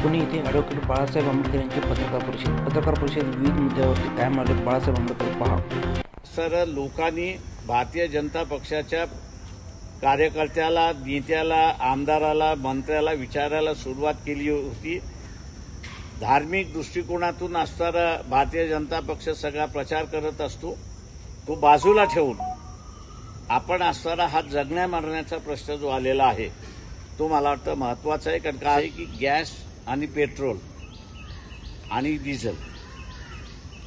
पुणे येथे ॲडव्होकेट बाळासाहेब आंबेडकर यांची पत्रकार परिषद विविध मुद्द्यावरती काय मांडले बाळासाहेब आंबेडकर पहा. सर, लोकांनी भारतीय जनता पक्षाच्या कार्यकर्त्याला, नेत्याला, आमदाराला, मंत्र्याला विचारायला सुरुवात केली होती. धार्मिक दृष्टिकोनातून असणारा भारतीय जनता पक्ष सगळा प्रचार करत असतो, तो बाजूला ठेवून आपण असणारा हा जगण्या मरण्याचा प्रश्न जो आलेला आहे तो मला वाटतं महत्त्वाचा आहे. कारण काय आहे की गॅस आणि पेट्रोल आणि डिझेल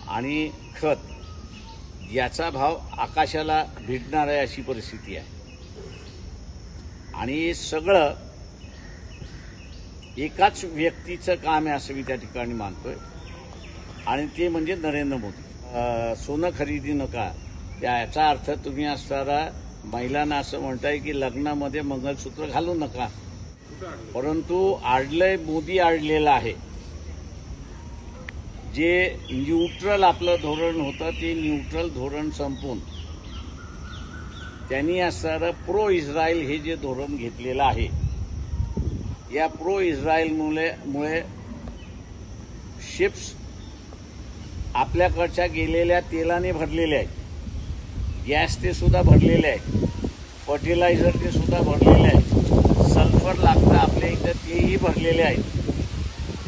आणि खत याचा भाव आकाशाला भिडणार आहे अशी परिस्थिती आहे. आणि हे सगळं एकाच व्यक्तीचं काम आहे असं मी त्या ठिकाणी मानतोय, आणि ते म्हणजे नरेंद्र मोदी. सोनं खरेदी नका, याचा अर्थ तुम्ही असणारा महिलांना असं म्हणताय की लग्नामध्ये मंगळसूत्र घालू नका, परंतु आडलंय मोदी आडलेलं आहे. जे न्यूट्रल आपलं धोरण होतं ते न्यूट्रल धोरण संपून त्यांनी असणारं प्रो इस्रायल हे जे धोरण घेतलेलं आहे, या प्रो इस्रायलमुळे शिप्स आपल्याकडच्या गेलेल्या तेलाने भरलेल्या आहेत, गॅस ते सुद्धा भरलेले आहे, फर्टिलायझर ते सुद्धा भरलेले आहे, सल्फर लागतं आपल्या इथं तेही भरलेले आहेत.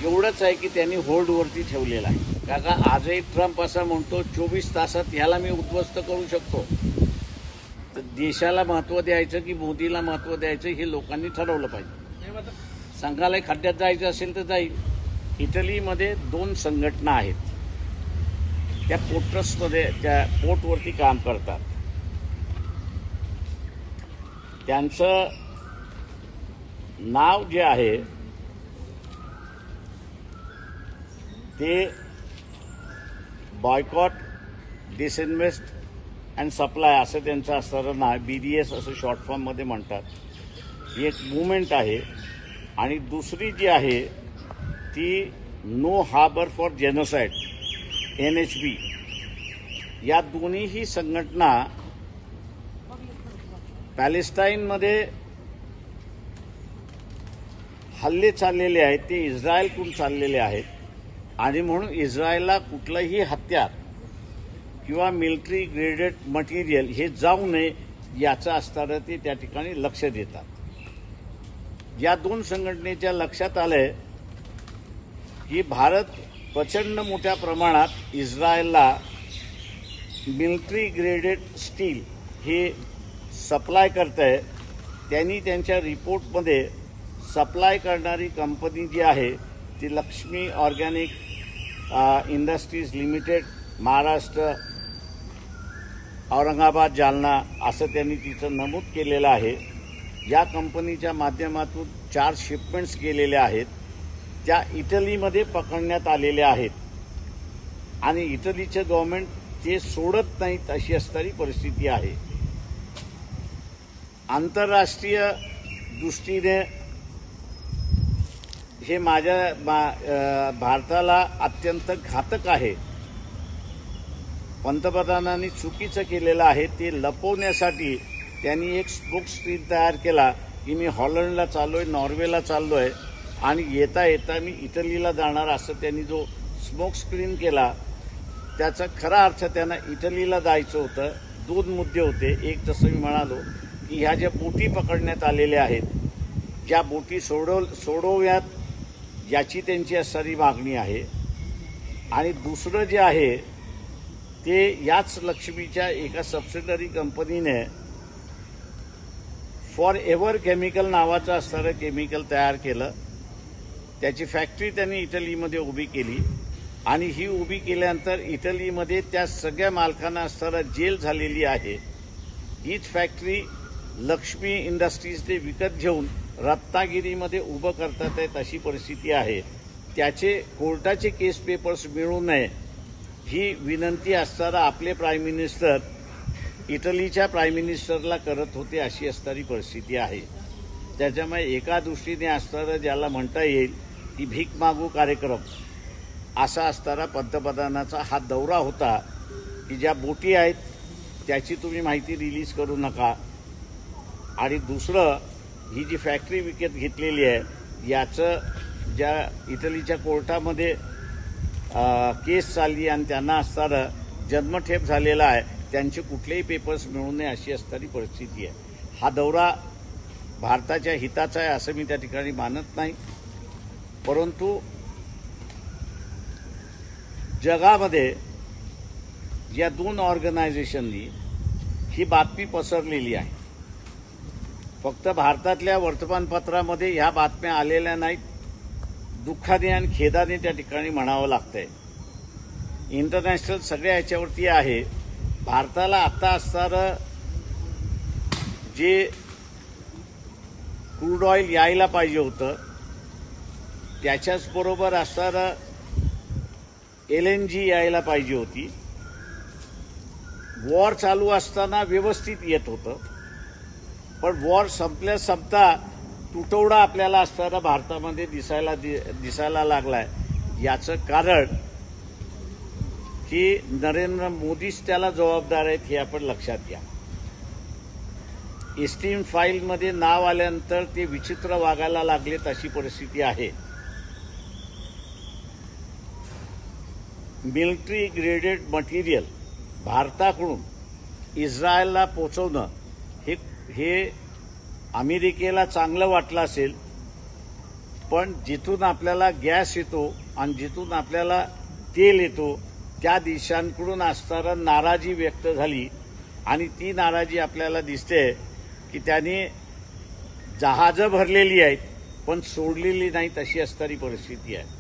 एवढंच आहे की त्यांनी होल्डवरती ठेवलेलं आहे. काका आजही ट्रम्प असा म्हणतो 24 तासात ह्याला मी उद्ध्वस्त करू शकतो. तर देशाला महत्त्व द्यायचं की मोदीला महत्त्व द्यायचं हे लोकांनी ठरवलं पाहिजे. संघाला खड्ड्यात जायचं असेल तर जाईल. इटलीमध्ये 2 संघटना आहेत, त्या पोर्ट्समध्ये त्या पोर्टवरती काम करतात. त्यांचं नाव जे आहे ते बॉयकॉट, डिसइन्व्हेस्ट अँड सप्लाय असं त्यांचं असणारं नाव, BDS असं शॉर्ट फॉर्ममध्ये म्हणतात. ही एक मुवमेंट आहे. आणि दुसरी जी आहे ती no harbour for genocide, NHB. या दोन्हीही संघटना पॅलेस्टाईनमध्ये हल्ले चाललेले आहेत ते इस्रायलकडून चाललेले आहेत, आणि म्हणून इस्रायलला कुठलंही हत्यार किंवा मिलिटरी ग्रेडेड मटेरियल हे जाऊ नये याचं असणारं ते त्या ठिकाणी लक्ष देतात. या 2 संघटनेच्या लक्षात आलंय की भारत प्रचंड मोठ्या प्रमाणात इस्रायलला मिलिटरी ग्रेडेड स्टील हे सप्लाय करत आहे. त्यांनी त्यांच्या रिपोर्टमध्ये सप्लाय करणारी कंपनी जी आहे ती Lakshmi organic industries limited, Maharashtra, Aurangabad, Jalna असं त्यांनी तिचं नमूद केलेलं आहे. या कंपनीच्या माध्यमातून 4 शिपमेंट्स गेलेल्या आहेत, त्या इटलीमध्ये पकडण्यात आलेल्या आहेत, आणि इटलीचे गव्हर्नमेंट ते सोडत नाहीत अशी असणारी परिस्थिती आहे. आंतरराष्ट्रीय दृष्टीने हे भारताला अत्यंत घातक आहे. पंतप्रधानांनी चुकीचं केलेलं आहे. ते लपवण्यासाठी त्यांनी एक स्मोक स्क्रीन तयार केला की मी हॉलंडला चाललोय, नॉर्वेला चाललोय, आणि येता येता मी इटलीला जाणार असं त्यांनी जो स्मोक स्क्रीन केला, त्याचा खरा अर्थ त्यांना इटलीला जायचं होतं. 2 मुद्दे होते. एक जसं मी म्हणालो की ह्या ज्या बोटी पकडण्यात आलेल्या आहेत, ज्या बोटी सोडवूयात याची त्यांची असणारी मागणी आहे. आणि दुसरं जे आहे ते याच लक्ष्मीच्या एका सबसिडरी कंपनीने फॉर एव्हर केमिकल नावाचं असणारं केमिकल तयार केलं. त्याची फॅक्टरी त्यांनी इटलीमध्ये उभी केली, आणि ही उभी केल्यानंतर इटलीमध्ये त्या सगळ्या मालकांना असणारा जेल झालेली आहे. हीच फॅक्टरी लक्ष्मी इंडस्ट्रीजने विकत घेऊन रत्नागिरीमध्ये उभं करतात आहेत अशी परिस्थिती आहे. त्याचे कोर्टाचे केस पेपर्स मिळू नये ही विनंती असणारा आपले प्राईम मिनिस्टर इटलीच्या प्राईम मिनिस्टरला करत होते अशी असणारी परिस्थिती आहे. त्याच्यामुळे एका दृष्टीने असणारं ज्याला म्हणता येईल की भीक मागू कार्यक्रम असा असणारा पंतप्रधानाचा हा दौरा होता की ज्या बोटी आहेत त्याची तुम्ही माहिती रिलीज करू नका, आणि दुसरं ही जी फॅक्टरी विकत घेतलेली आहे याचं ज्या इटलीच्या कोर्टामध्ये केस चालली आणि त्यांना असणारा जन्मठेप झालेला आहे, त्यांचे कुठलेही पेपर्स मिळू नये अशी असणारी परिस्थिती आहे. हा दौरा भारताच्या हिताचा आहे असं मी त्या ठिकाणी मानत नाही, परंतु जगामध्ये या दोन ऑर्गनायझेशननी ही बातमी पसरलेली आहे. फक्त भारतातल्या वर्तमानपत्रामध्ये ह्या बातम्या आलेल्या नाहीत, दुःखाने आणि खेदाने त्या ठिकाणी म्हणावं लागतंय. इंटरनॅशनल सगळ्या ह्याच्यावरती आहे. भारताला आता असणारं जे क्रूड ऑइल यायला पाहिजे होतं त्याच्याच बरोबर असणारं LNG यायला पाहिजे होती. वॉर चालू असताना व्यवस्थित येत होतं, पण वॉर संपता तुटवडा आपल्याला असताना भारतामध्ये दिसायला लागलाय. याचं कारण की नरेंद्र मोदीच त्याला जबाबदार आहेत हे आपण लक्षात घ्या. एस्टीम फाईलमध्ये नाव आल्यानंतर ते विचित्र वागायला लागलेत अशी परिस्थिती आहे. मिलिटरी ग्रेडेड मटेरियल भारताकडून इस्रायलला पोचवणं हे अमेरिकेला चांगलं वाटलं असेल, पण जिथून आपल्याला गॅस येतो आणि जिथून आपल्याला तेल येतो त्या देशांकडून असणारा नाराजी व्यक्त झाली आणि ती नाराजी आपल्याला दिसते की त्यांनी जहाजं भरलेली आहेत पण सोडलेली नाहीत अशी असणारी परिस्थिती आहे.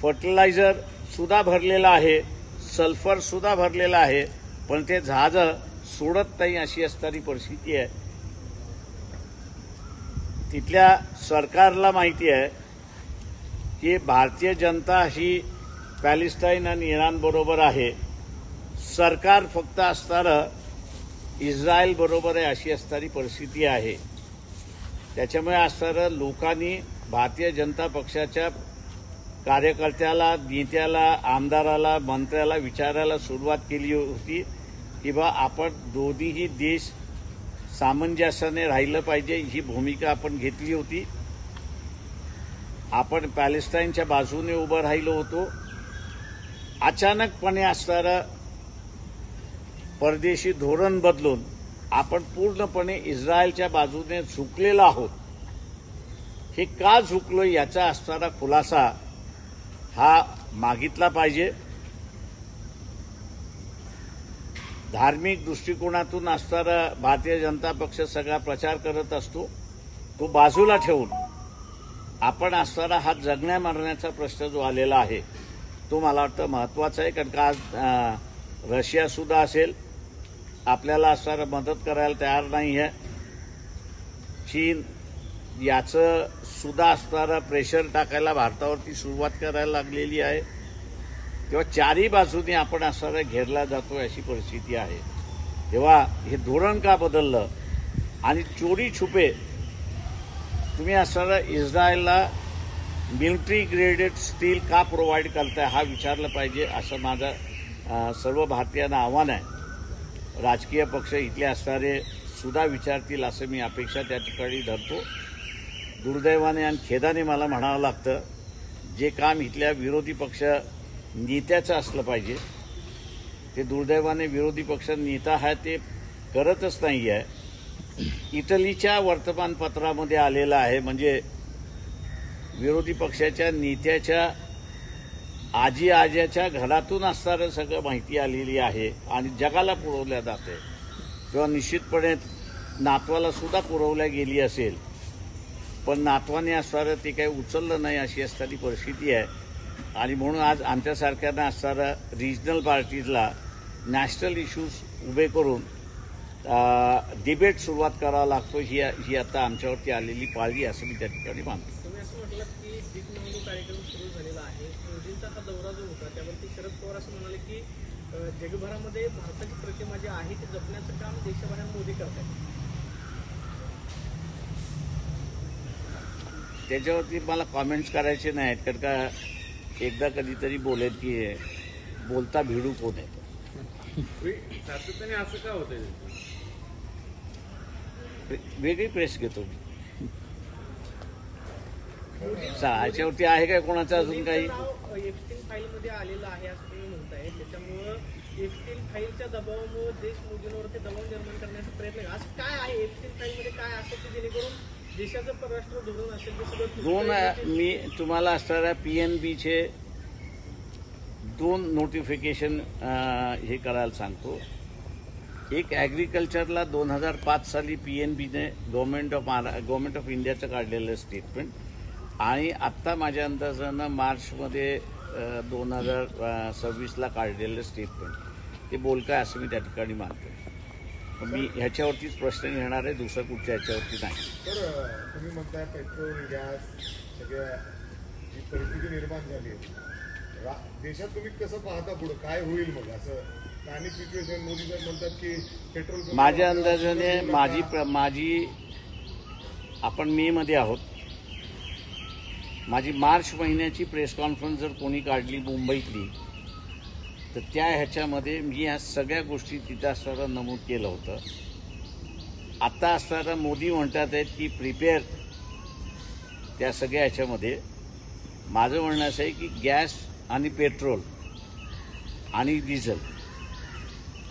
फर्टिलायझर सुद्धा भरलेलं आहे, सल्फर सुद्धा भरलेलं आहे, पण ते जहाजं सोडत नाही अशी असणारी परिस्थिती आहे. तिथल्या सरकारला माहिती आहे की भारतीय जनता ही पॅलेस्टाईन आणि इराण बरोबर आहे, सरकार फक्त असणारं इस्रायल बरोबर आहे अशी असणारी परिस्थिती आहे. त्याच्यामुळे असणारं लोकांनी भारतीय जनता पक्षाच्या कार्यकर्त्याला, नेत्याला, आमदाराला, मंत्र्याला विचारायला सुरुवात केली होती की बा आपण दोन्हीही देश सामंजस्याने राहिलं पाहिजे, ही भूमिका आपण घेतली होती. आपण पॅलेस्टाईनच्या बाजूने उभं राहिलो होतो. अचानकपणे असणारं परदेशी धोरण बदलून आपण पूर्णपणे इस्रायलच्या बाजूने झुकलेलो आहोत. हे का झुकलो याचा असणारा खुलासा हा मागितला पाहिजे. धार्मिक दृष्टिकोनातून असणारा भारतीय जनता पक्ष सगळा प्रचार करत असतो, तो बाजूला ठेवून आपण असणारा हा जगण्या मरण्याचा प्रश्न जो आलेला आहे तो मला वाटतं महत्वाचा आहे. कारण का आज रशिया सुद्धा असेल आपल्याला असणारा मदत करायला तयार नाही आहे. चीन याचं सुद्धा असणारा प्रेशर टाकायला भारतावरती सुरुवात करायला लागलेली आहे. तेव्हा चारही बाजूनी आपण असणारा घेरला जातो अशी परिस्थिती आहे. तेव्हा हे धोरण का बदललं आणि चोरी छुपे तुम्ही असणारा इस्रायलला मिलिटरी ग्रेडेड स्टील का प्रोव्हाइड करताय हा विचारलं पाहिजे असं माझं सर्व भारतीयांना आव्हान आहे. राजकीय पक्ष इथले असणारे सुद्धा विचारतील असं मी अपेक्षा त्या ठिकाणी धरतो. दुर्दैवाने आणि खेदाने मला म्हणावं लागतं, जे काम इथल्या विरोधी पक्ष नेत्याचं असलं पाहिजे ते दुर्दैवाने विरोधी पक्ष नेता आहे ते करतच नाही आहे. इटलीच्या वर्तमानपत्रामध्ये आलेलं आहे, म्हणजे विरोधी पक्षाच्या नेत्याच्या आजी आज्याच्या घरातून असणारं सगळं माहिती आलेली आहे आणि जगाला पुरवल्या जाते. तेव्हा निश्चितपणे नातवाला सुद्धा पुरवल्या गेली असेल, पण नातवाने असणारं ते काही उचललं नाही अशी असणारी परिस्थिती आहे. आणि म्हणून आज आमच्यासारख्यांना असणाऱ्या रिजनल पार्टीजला नॅशनल इश्यूज उभे करून डिबेट सुरुवात करावा लागतो. ही आता आमच्यावरती आलेली पाळी असं मी त्या ठिकाणी मानतो. तुम्ही असं म्हटलं की दीप निवडणूक कार्यक्रम सुरू झालेला आहे. मोदींचा हा दौरा जो होता त्यावरती शरद पवार असं म्हणाले की जगभरामध्ये भारताची प्रतिमा जी आहे ती जपण्याचं काम देशभरात मोदी करतात. त्याच्यावरती मला कॉमेंट्स करायचे नाहीत, कारण का एकदा कधीतरी बोलेल की बोलता भिडू कोण आहे. सातत्याने असं का होतंय? वेगळी प्रेस घेतो मी. याच्यावरती आहे काय कोणाचं अजून काही? नाव एफस्टीन फाईलमध्ये आलेलं आहे असं तुम्ही म्हणताय, त्याच्यामुळं एफस्टीन फाईलच्या दबावामुळे देश मोदींवरती दबाव निर्माण करण्याचा प्रयत्न आहे. असं काय आहे एफस्टीन फाईलमध्ये काय असेल की जेणेकरून देशाचं परराष्ट्र धोरण असेल ते सगळं दोन मी तुम्हाला असणाऱ्या PNBचे 2 नोटिफिकेशन हे करायला सांगतो. एक ॲग्रिकल्चरला 2005 साली PNBने गव्हर्नमेंट ऑफ इंडियाचं काढलेलं स्टेटमेंट, आणि आत्ता माझ्या अंदाजानं मार्चमध्ये 2026ला काढलेलं स्टेटमेंट ते बोलकं आहे असं मी त्या ठिकाणी मानतो. मी ह्याच्यावरतीच प्रश्न घेणार आहे, दुसरं कुठच्या ह्याच्यावरती नाही. तर तुम्ही म्हणताय पेट्रोल गॅस सगळ्या जी परिस्थिती निर्माण झाली देशात, तुम्ही कसं पाहता पुढं काय होईल मग? असं स्थानिक सिच्युएशन मोदी साहेब म्हणतात की पेट्रोल माझ्या अंदाजाने माझी आपण मे मध्ये आहोत, माझी मार्च महिन्याची प्रेस कॉन्फरन्स जर कोणी काढली मुंबईतली तर त्या ह्याच्यामध्ये मी ह्या सगळ्या गोष्टी तिथं असताना नमूद केलं होतं. आता असताना मोदी म्हणतात आहेत की प्रिपेअर त्या सगळ्या ह्याच्यामध्ये. माझं म्हणणं असं आहे की गॅस आणि पेट्रोल आणि डिझेल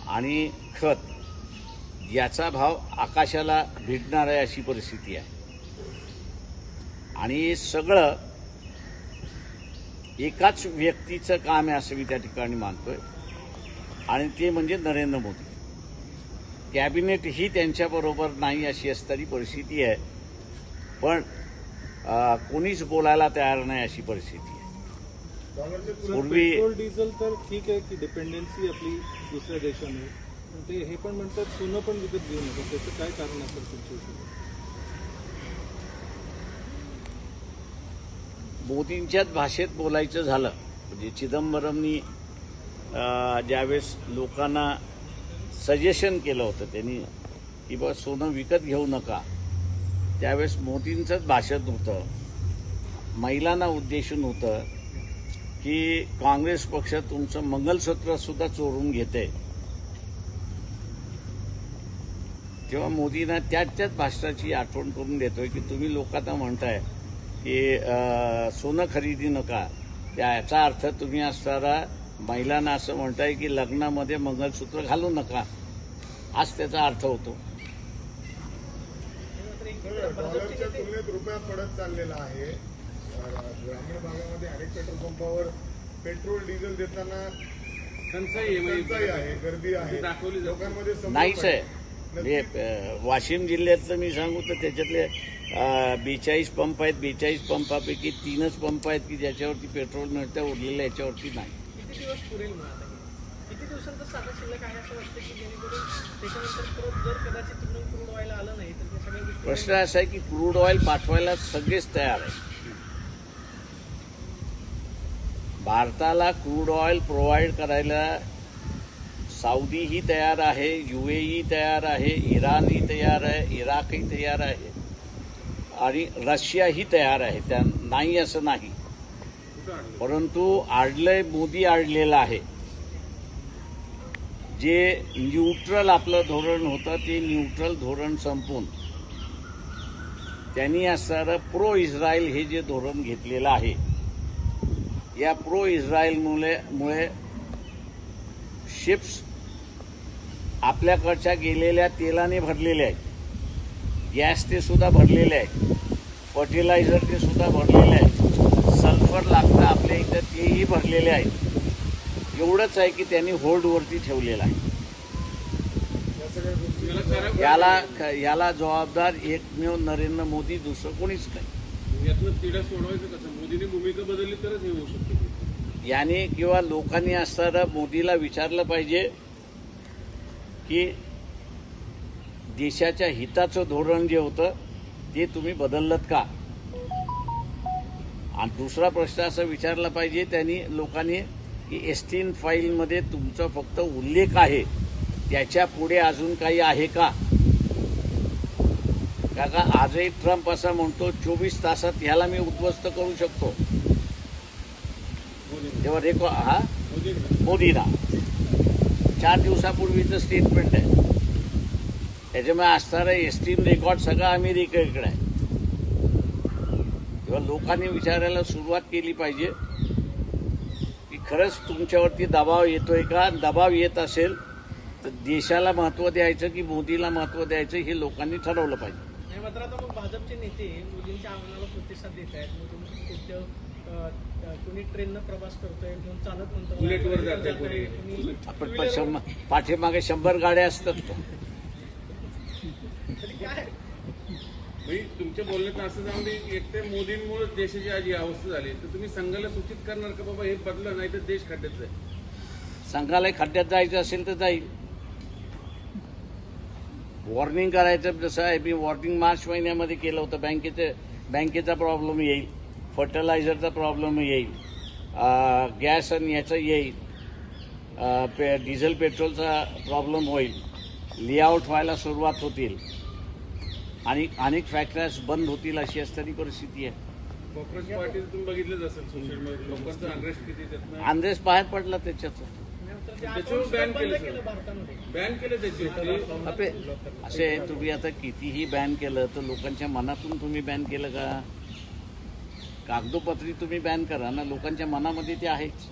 आणि खत याचा भाव आकाशाला भिडणार आहे अशी परिस्थिती आहे, आणि हे सगळं एकाच व्यक्तीचं काम आहे असं मी त्या ठिकाणी मानतोय, आणि ते म्हणजे नरेंद्र मोदी. कॅबिनेट ही त्यांच्याबरोबर नाही अशी असणारी परिस्थिती आहे, पण कोणीच बोलायला तयार नाही अशी परिस्थिती आहे. पूर्वी पेट्रोल डिझेल तर ठीक आहे की डिपेंडन्सी आपली दुसऱ्या देशाने, पण ते हे पण म्हणतात सोनं पण विकत घेऊ नका, त्याचं काय कारण असेल तुमच्या हिशोबाने? मोदींच्याच भाषेत बोलायचं झालं म्हणजे चिदंबरमनी ज्यावेळेस लोकांना सजेशन केलं होतं त्यांनी की बा सोनं विकत घेऊ नका, त्यावेळेस मोदींचंच भाषण होतं, महिलांना उद्देशून होतं की काँग्रेस पक्ष तुमचं मंगलसूत्र सुद्धा चोरून घेते. तेव्हा मोदींना त्याच भाषणाची आठवण करून देतोय की तुम्ही लोकांना म्हणताय की सोनं खरेदी नका, याचा अर्थ तुम्ही असणारा महिलांना असं म्हणताय की लग्नामध्ये मंगलसूत्र घालू नका, हाच त्याचा अर्थ होतो. डॉलरच्या तुलनेत रुपया पडत चाललेला आहे. ग्रामीण भागामध्ये अनेक पेट्रोल पंपावर पेट्रोल डिझेल देताना टंचाई आहे, गर्दी आहे, दाखवली लोकांमध्ये नाहीच आहे. म्हणजे वाशिम जिल्ह्यातलं मी सांगू तर त्याच्यातले 42 पंप आहेत, 42 पंपापैकी 3च पंप आहेत की ज्याच्यावरती पेट्रोल मिळतं, उरलेलं याच्यावरती नाही. किती दिवस पुरेल मग आता हे? किती दिवसांचा साधा शिल्लक आहे असं वाटतं की जेणेकरून त्याच्यानंतर परत जर कदाचित तिकडून क्रूड ऑइल आलं नाही तर त्या सगळ्या गोष्टी प्रश्न असा आहे की क्रूड ऑइल पाठवायला सगळेच तयार आहे. भारताला क्रूड ऑइल प्रोव्हाइड करायला सौदीही तयार आहे, UAE तयार आहे, इराणही तयार आहे, इराकही तयार आहे, आणि रशियाही तयार आहे. त्या नाही असं नाही, परंतु आडलंय मोदी आडलेलं आहे. जे न्यूट्रल आपलं धोरण होतं ते न्यूट्रल धोरण संपून त्यांनी असणारं प्रो इस्रायल हे जे धोरण घेतलेलं आहे, या प्रो इस्रायलमुळे शिप्स आपल्याकडच्या गेलेल्या तेलाने भरलेल्या आहेत, गॅस ते सुद्धा भरलेले आहेत, फर्टिलायझर ते सुद्धा भरलेले आहेत, सल्फर लागतं आपल्या इथं तेही भरलेले आहेत. एवढंच आहे की त्यांनी होल्डवरती ठेवलेलं आहे. याला जबाबदार एकमेव नरेंद्र मोदी, दुसरं कोणीच नाही. यातनं तिढा सोडवायचं कसं? मोदीने भूमिका बदलली तरच हे होऊ शकतं. याने किंवा लोकांनी असताना मोदीला विचारलं पाहिजे की देशाच्या हिताचं धोरण जे होतं ते तुम्ही बदललत का? आणि दुसरा प्रश्न असा विचारला पाहिजे त्यांनी लोकांनी की एस्टीन फाईलमध्ये तुमचा फक्त उल्लेख आहे, त्याच्या पुढे अजून काही आहे का? का आजही ट्रम्प असा म्हणतो 24 तासात ह्याला मी उद्ध्वस्त करू शकतो. तेव्हा मोदीना 4 दिवसापूर्वीचं स्टेटमेंट आहे, त्याच्यामुळे असणारा एस्टीम रेकॉर्ड सगळा अमेरिकेकडे आहे. तेव्हा लोकांनी विचारायला सुरुवात केली पाहिजे की खरंच तुमच्यावरती दबाव येतोय का. दबाव येत असेल तर देशाला महत्त्व द्यायचं की मोदीला महत्त्व द्यायचं हे लोकांनी ठरवलं पाहिजे. नाही मात्र आता मग भाजपचे नेते मोदींच्या आव्हानाला प्रतिसाद देत आहेत. कुणी ट्रेननं प्रवास करतोय, कोण चालत म्हणतो, बुलेटवर जातंय कुणी आपण पाठीमागे 100 गाड्या असतात का. तरी काय म्हणजे तुमच्या बोलण्यात असं जाऊन दे की एकट्या मोदींमुळे देशाची आज ही अवस्था झाली, तर तुम्ही संघाला सूचित करणार का बाबा हे बदलं नाही तर देश खड्ड्यात जाईल. संघाला खड्ड्यात जायचं असेल तर जाईल. वॉर्निंग करायचं जसं आहे मी वॉर्निंग मार्च महिन्यामध्ये केलं होतं. बँकेचा प्रॉब्लेम येईल, फर्टिलायझरचा प्रॉब्लेम येईल, गॅस आणि याचं येईल, डिझेल पेट्रोलचा प्रॉब्लेम होईल, लेआउट व्हायला सुरुवात होतील आणि अनेक फॅक्टरीज बंद होतील अशी असणारी परिस्थिती आहे. कॉंग्रेस पार्टी तुम्ही बघितलंच असेल सोशल मीडिया लोकांचा अनरेस्ट किती त्यातनं आंध्रेस बाहेर पडला त्याच्यात. त्याच्यावर बॅन बंद केलं केलं भारतामध्ये. बॅन केलं त्याच्यावर. आपे असे तुम्ही आता कितीही बॅन केलं तर लोकांच्या मनातून तुम्ही बॅन केलं का. कागदोपत्री तुम्ही बॅन करा ना, लोकांच्या मनामध्ये ते आहेच.